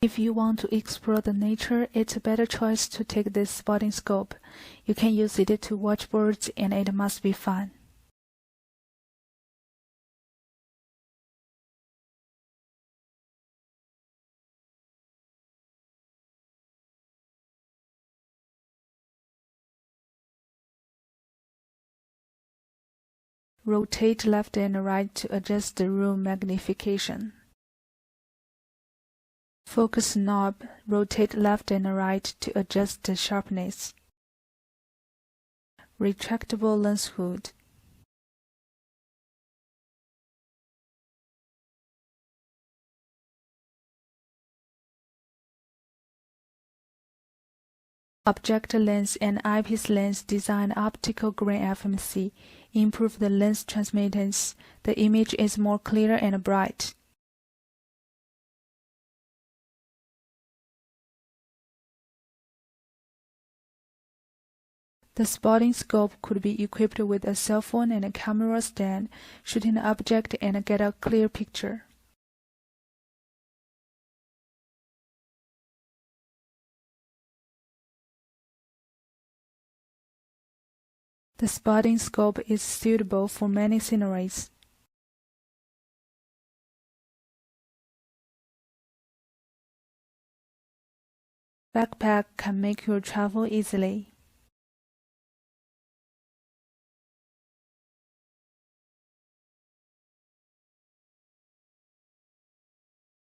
If you want to explore the nature, it's a better choice to take this spotting scope. You can use it to watch birds, and it must be fun. Rotate left and right to adjust the room magnification. Focus knob, rotate left and right to adjust the sharpness. Retractable lens hood. Object lens and eyepiece lens design optical grain FMC, improve the lens transmittance. The image is more clear and bright. The spotting scope could be equipped with a cell phone and a camera stand, shoot an object and get a clear picture. The spotting scope is suitable for many sceneries. Backpack can make you travel easily.